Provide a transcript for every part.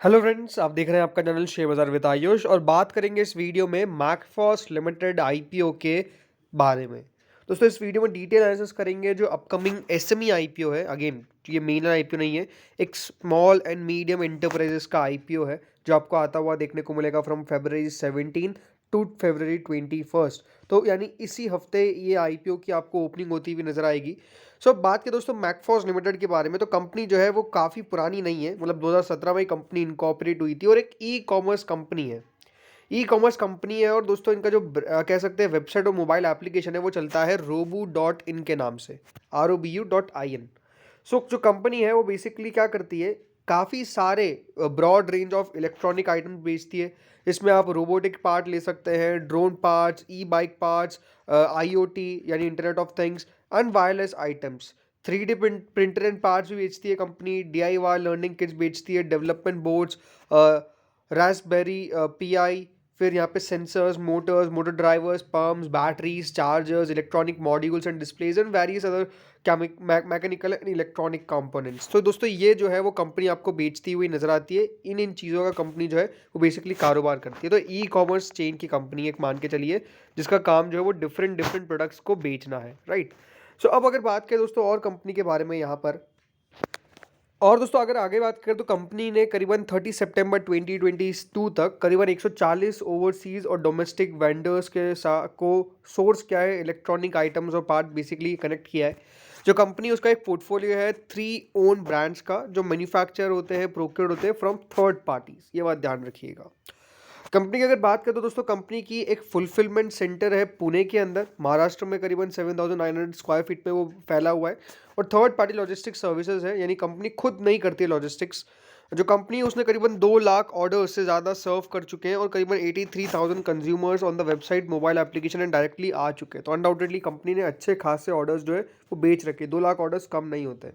Hello friends, आप देख रहे हैं आपका चैनल शेयर बाजार विद आयुष और बात करेंगे इस वीडियो में मैकफॉस लिमिटेड आईपीओ के बारे में। दोस्तों इस वीडियो में डिटेल एनालिसिस करेंगे जो अपकमिंग एसएमई आईपीओ है। अगेन ये मेन आईपीओ नहीं है, एक स्मॉल एंड मीडियम एंटरप्राइजेस का आईपीओ है जो आपको आता हुआ देखने को मिलेगा फ्रॉम February 17 टू February 21। तो यानी इसी हफ्ते ये आईपीओ की आपको ओपनिंग होती हुई नजर आएगी। सो अब बात करें दोस्तों मैकफॉस लिमिटेड के बारे में, तो कंपनी जो है वो काफ़ी पुरानी नहीं है, मतलब 2017 में कंपनी इनकॉर्पोरेट हुई थी और एक ई कॉमर्स कंपनी है। ई कॉमर्स कंपनी है और दोस्तों इनका जो कह सकते हैं वेबसाइट और मोबाइल एप्लीकेशन है वो चलता है robu.in के नाम से, ROBU.in। सो जो कंपनी है वो बेसिकली क्या करती है, काफ़ी सारे broad range of electronic items बेचती है। इसमें आप रोबोटिक पार्ट ले सकते हैं, drone parts, e bike parts, IoT यानी internet of things and wireless items. 3D printer and parts भी बेचती है कंपनी, DIY लर्निंग किट्स बेचती है, डेवलपमेंट बोर्ड्स, रास्पबेरी पीआई, फिर यहाँ पे sensors, Motors, motor drivers, pumps, batteries, chargers, electronic modules and displays and various other mechanical and electronic components. तो दोस्तों ये जो है वो कंपनी आपको बेचती हुई नजर आती है। इन चीज़ों का कंपनी जो है वो बेसिकली कारोबार करती है। तो ई कॉमर्स चेन की कंपनी एक मान के चलिए, जिसका काम जो है वो डिफरेंट डिफरेंट प्रोडक्ट्स को बेचना है, राइट। सो अब अगर बात करें दोस्तों और कंपनी के बारे में यहाँ पर, और दोस्तों अगर आगे बात करें तो कंपनी ने करीबन 30 सितंबर 2022 तक करीबन 140 ओवरसीज और डोमेस्टिक वेंडर्स के साथ को सोर्स किया है, इलेक्ट्रॉनिक आइटम्स और पार्ट बेसिकली कनेक्ट किया है। जो कंपनी उसका एक पोर्टफोलियो है 3 ओन ब्रांड्स का जो मैन्युफैक्चर होते हैं, प्रोक्योर्ड होते हैं फ्रॉम थर्ड पार्टीज, ये बात ध्यान रखिएगा। कंपनी की अगर बात करें तो दोस्तों कंपनी की एक फुलफिलमेंट सेंटर है पुणे के अंदर, महाराष्ट्र में, करीबन 7,900 स्क्वायर फीट में वो फैला हुआ है। और थर्ड पार्टी लॉजिस्टिक्स सर्विसेज है, यानी कंपनी खुद नहीं करती है लॉजिस्टिक्स। जो कंपनी है उसने करीबन 2 लाख ऑर्डर से ज़्यादा सर्व कर चुके हैं और करीबन 83,000 consumers on the website, mobile application and directly आ चुके हैं। तो अनडाउटेडली कंपनी ने अच्छे खासे ऑर्डर्स जो है वो बेच रखे। 2 लाख ऑर्डर्स कम नहीं होते हैं।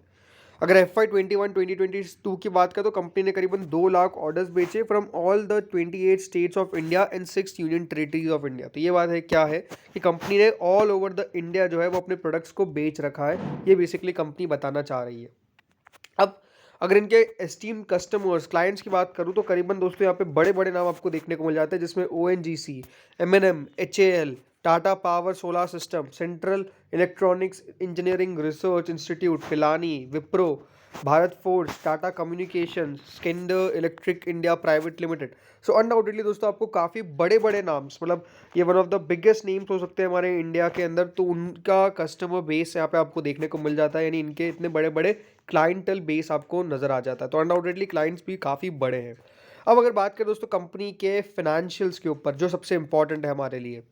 अगर FY 21-2022 की बात करें तो कंपनी ने करीबन 2 लाख ऑर्डर्स बेचे from all the 28 states of India and 6 union territories of India. तो ये बात है क्या है कि कंपनी ने ऑल ओवर द इंडिया जो है वो अपने प्रोडक्ट्स को बेच रखा है, ये बेसिकली कंपनी बताना चाह रही है। अब अगर इनके एस्टीम कस्टमर्स, क्लाइंट्स की बात करूँ तो करीबन दोस्तों यहाँ पे बड़े बड़े नाम आपको देखने को मिल जाते हैं, जिसमें ONGC, M&M, HAL, Tata power solar system, central electronics engineering research institute, Pilani, Wipro, Bharat forge, Tata communication, Schneider electric India private limited. So undoubtedly दोस्तों आपको काफ़ी बड़े बड़े नाम्स, मतलब ये one of the biggest names हो सकते हैं हमारे इंडिया के अंदर, तो उनका कस्टमर बेस यहाँ पे आपको देखने को मिल जाता है, यानी इनके इतने बड़े बड़े क्लाइंटल बेस आपको नज़र आ जाता है। तो अनडाउटेडली क्लाइंट्स भी काफ़ी बड़े हैं। अब अगर बात करें दोस्तों कंपनी के फाइनेंशियल्स के ऊपर, जो सबसे इंपॉर्टेंट है हमारे लिए,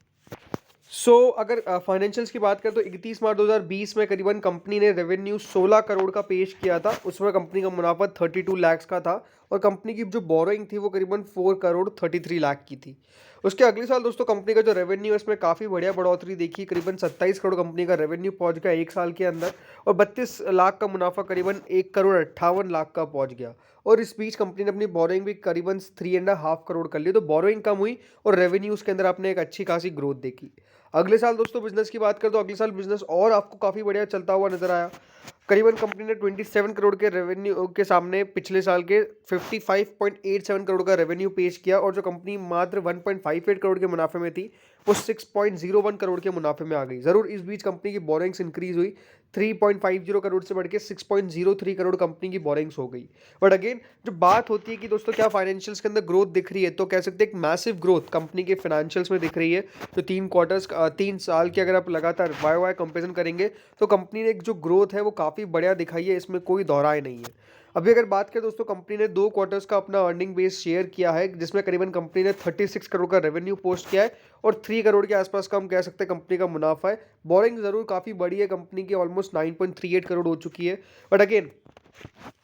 अगर फाइनेंशियल्स की बात करें तो 31 मार्च 2020 में करीबन कंपनी ने रेवेन्यू 16 करोड़ का पेश किया था। उसमें कंपनी का मुनाफा 32 लाख का था और कंपनी की जो बोरोइंग थी वो करीबन 4 करोड़ 33 लाख की थी। उसके अगले साल दोस्तों कंपनी का जो रेवेन्यू है इसमें काफ़ी बढ़िया बढ़ोतरी देखी, करीबन 27 करोड़ कंपनी का रेवेन्यू पहुंच गया एक साल के अंदर और 32 लाख का मुनाफा करीबन 1 करोड़ 58 लाख का पहुंच गया। और इस बीच कंपनी ने अपनी बोरोइंग भी करीबन 3.5 करोड़ कर ली। तो बोरोइंग कम हुई और रेवेन्यूज के अंदर आपने एक अच्छी खासी ग्रोथ देखी। अगले साल दोस्तों बिजनेस की बात करें तो अगले साल बिजनेस और आपको काफ़ी बढ़िया चलता हुआ नजर आया। करीबन कंपनी ने 27 करोड़ के रेवेन्यू के सामने पिछले साल के 55.87 करोड़ का रेवेन्यू पेश किया और जो कंपनी मात्र 1.58 करोड़ के मुनाफे में थी वो 6.01 करोड़ के मुनाफे में आ गई। ज़रूर इस बीच कंपनी की बोरिंग्स इंक्रीज हुई, 3.50 करोड़ से बढ़ के 6.03 करोड़ कंपनी की बोरिंग्स हो गई। बट अगेन जो बात होती है कि दोस्तों क्या फाइनेंशियल्स के अंदर ग्रोथ दिख रही है, तो कह सकते हैं एक मैसिव ग्रोथ कंपनी के फाइनेंशियल्स में दिख रही है। जो 3 साल की अगर आप लगातार वाई कंपेरिजन करेंगे तो कंपनी ने एक जो ग्रोथ है वो काफ़ी बढ़िया दिखाई है, इसमें कोई दोहराए नहीं है। अभी अगर बात करें दोस्तों कंपनी ने 2 क्वार्टर्स का अपना अर्निंग बेस शेयर किया है, जिसमें करीबन कंपनी ने 36 करोड़ का रेवेन्यू पोस्ट किया है और 3 करोड़ के आसपास का हम कह सकते हैं कंपनी का मुनाफा है। बोरिंग जरूर काफ़ी बड़ी है कंपनी की, ऑलमोस्ट 9.38 करोड़ हो चुकी है। बट अगेन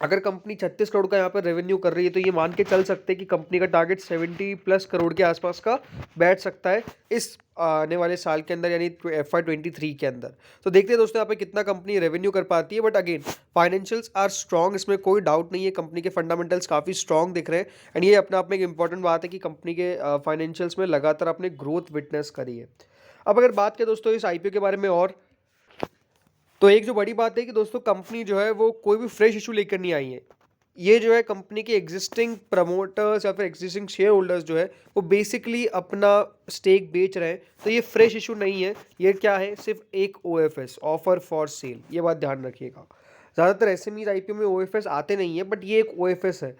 अगर कंपनी 36 करोड़ का यहाँ पर रेवेन्यू कर रही है तो ये मान के चल सकते हैं कि कंपनी का टारगेट 70+ करोड़ के आसपास का बैठ सकता है इस आने वाले साल के अंदर, यानी FY 23 के अंदर। तो देखते हैं दोस्तों यहाँ पे कितना कंपनी रेवेन्यू कर पाती है। But again financials are strong, इसमें कोई डाउट नहीं है, कंपनी के फंडामेंटल्स काफ़ी स्ट्रॉन्ग दिख रहे हैं एंड ये अपने आप में एक इंपॉर्टेंट बात है कि कंपनी के फाइनेंशियल्स में लगातार आपने ग्रोथ विटनेस करी है। अब अगर बात करें दोस्तों इस IPO के बारे में, और तो एक जो बड़ी बात है कि दोस्तों कंपनी जो है वो कोई भी फ्रेश इशू लेकर नहीं आई है। ये जो है कंपनी के एग्जिस्टिंग प्रमोटर्स या फिर एग्जिस्टिंग शेयर होल्डर्स जो है वो बेसिकली अपना स्टेक बेच रहे हैं। तो ये फ्रेश इशू नहीं है, ये क्या है, सिर्फ एक OFS, ऑफर फॉर सेल, ये बात ध्यान रखिएगा। ज़्यादातर एसएमईज आईपीओ में OFS आते नहीं है, बट ये एक OFS है।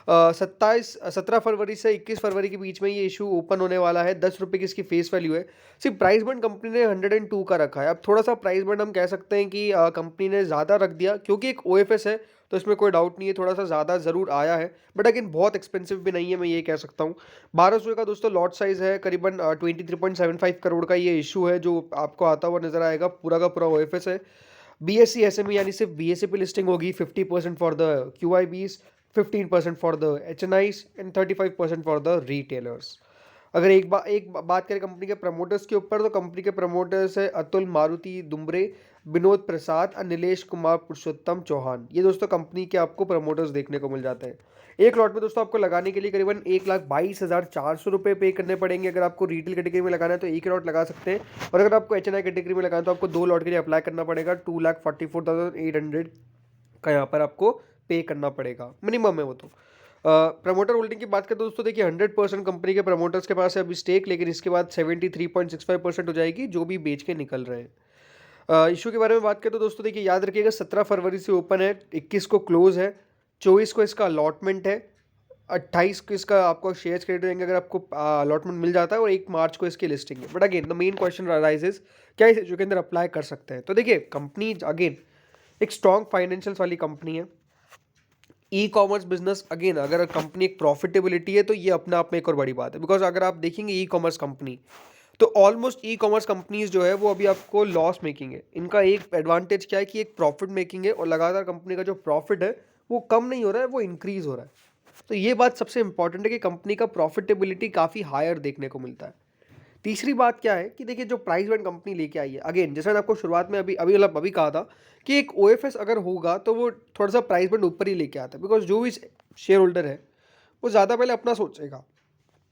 17 फरवरी से 21 फरवरी के बीच में ये इशू ओपन होने वाला है। 10 रुपये की इसकी फेस वैल्यू है। सिर्फ प्राइस बैंड कंपनी ने 102 का रखा है। अब थोड़ा सा प्राइस बैंड हम कह सकते हैं कि कंपनी ने ज़्यादा रख दिया, क्योंकि एक OFS है तो इसमें कोई डाउट नहीं है, थोड़ा सा ज़्यादा ज़रूर आया है, बट अगेन बहुत एक्सपेंसिव भी नहीं है, मैं ये कह सकता हूँ। 1200 का दोस्तों लॉट साइज़ है, करीबन 23.75 करोड़ का ये इशू है जो आपको आता हुआ नजर आएगा। पूरा का पूरा OFS है। BSE SME यानी सिर्फ BSE पे लिस्टिंग होगी। 50% for the QIBs, 15% for the HNIs and 35% for the retailers. अगर एक बात करें कंपनी के प्रमोटर्स के ऊपर, तो कंपनी के प्रमोटर्स है अतुल मारुति दुम्बरे, विनोद प्रसाद और नीलेश कुमार पुरुषोत्तम चौहान। ये दोस्तों कंपनी के आपको प्रमोटर्स देखने को मिल जाते हैं। एक लॉट में दोस्तों आपको लगाने के लिए करीबन 1,22,400 रुपये पे करने पड़ेंगे। अगर आपको रिटेल कैटेगरी में लगाना है तो एक लॉट लगा सकते हैं, और अगर आपको HNI कैटेगरी में लगाना है तो आपको 2 लॉट के लिए अप्लाई करना पड़ेगा। 2,44,800 का यहाँ पर आपको पे करना पड़ेगा, मिनिमम है वो तो। प्रमोटर होल्डिंग की बात करें तो दोस्तों देखिए 100% कंपनी के प्रमोटर्स के पास है अभी स्टेक, लेकिन इसके बाद 73.65% हो जाएगी जो भी बेच के निकल रहे हैं। इशू के बारे में बात करें तो दोस्तों देखिए याद रखिएगा 17 फरवरी से ओपन है, 21 को क्लोज है, 24 को इसका अलॉटमेंट है, 28 को इसका आपको शेयर्स क्रेडिट देंगे अगर आपको अलॉटमेंट मिल जाता है, और 1 मार्च को इसकी लिस्टिंग है। But again the main question rises, क्या इस इशू के अंदर अप्लाई कर सकते हैं? तो देखिए कंपनी अगेन एक स्ट्रॉन्ग फाइनेंशियल्स वाली कंपनी है। E-कॉमर्स बिजनेस, अगेन अगर कंपनी एक प्रॉफिटेबिलिटी है तो ये अपने आप में एक और बड़ी बात है। बिकॉज अगर आप देखेंगे E-कॉमर्स कंपनी, तो ऑलमोस्ट E-कॉमर्स कंपनीज जो है वो अभी आपको लॉस मेकिंग है। इनका एक एडवांटेज क्या है कि एक प्रॉफिट मेकिंग है, और लगातार कंपनी का जो प्रॉफिट है वो कम नहीं हो रहा है, वो इंक्रीज हो रहा है। तो ये बात सबसे इंपॉर्टेंट है कि कंपनी का प्रॉफिटेबिलिटी काफ़ी हायर देखने को मिलता है। तीसरी बात क्या है कि देखिए जो प्राइस बैंड कंपनी लेके आई है, अगेन जैसे मैंने आपको शुरुआत में अभी कहा था कि एक OFS अगर होगा तो वो थोड़ा सा प्राइस बैंड ऊपर ही लेके आता है। बिकॉज जो भी शेयर होल्डर है वो ज़्यादा पहले अपना सोचेगा,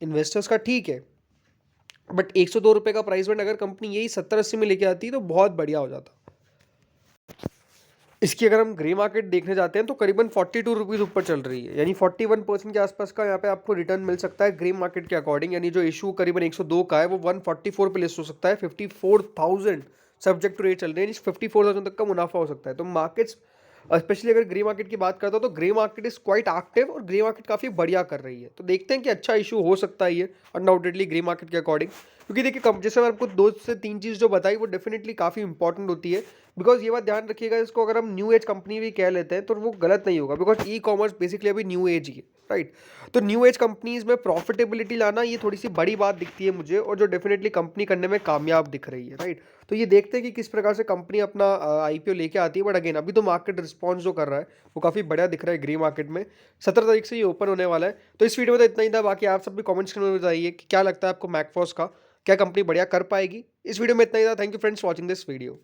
इन्वेस्टर्स का ठीक है, बट 102 रुपये का प्राइस बैंड अगर कंपनी यही 70-80 में लेके आती तो बहुत बढ़िया हो जाता। इसकी अगर हम ग्रे मार्केट देखने जाते हैं तो करीबन 42 रुपीज़ ऊपर चल रही है, यानी 41% के आसपास का यहाँ पे आपको रिटर्न मिल सकता है ग्रे मार्केट के अकॉर्डिंग। यानी जो इशू करीबन 102 का है वो 144 पे लिस्ट हो सकता है। 54,000 सब्जेक्ट टू रेट चल रहे हैं, 54,000 तक का मुनाफा हो सकता है। तो मार्केट्स, स्पेशली अगर ग्रे मार्केट की बात करता हूँ तो grey market is quite active, और ग्रे मार्केट काफ़ी बढ़िया कर रही है। तो देखते हैं कि अच्छा इशू हो सकता है ये अनडाउटेडली ग्रे मार्केट के अकॉर्डिंग। क्योंकि देखिए कम, जैसे मैंने आपको 2 से 3 चीज़ जो बताई वो डेफिनेटली काफ़ी इंपॉर्टेंट होती है। बिकॉज ये बात ध्यान रखिएगा, इसको अगर हम न्यू एज कंपनी भी कह लेते हैं तो वो गलत नहीं होगा, बिकॉज E-कॉमर्स बेसिकली अभी न्यू एज ही है, राइट। तो न्यू एज कंपनीज में प्रॉफिटेबिलिटी लाना ये थोड़ी सी बड़ी बात दिखती है मुझे, और जो डेफिनेटली कंपनी करने में कामयाब दिख रही है, राइट। तो ये देखते हैं कि किस प्रकार से कंपनी अपना IPO लेके आती है। बट अगेन अभी तो मार्केट रिस्पॉन्स जो कर रहा है वो काफ़ी बढ़िया दिख रहा है ग्रे मार्केट में। 17 तारीख से ये ओपन होने वाला है। तो इस वीडियो में तो इतना ही था। बाकी आप सब भी कॉमेंट्स में बताइए कि क्या लगता है आपको मैकफॉस का, क्या कंपनी बढ़िया कर पाएगी। इस वीडियो में इतना ही था। Thank you friends watching this video.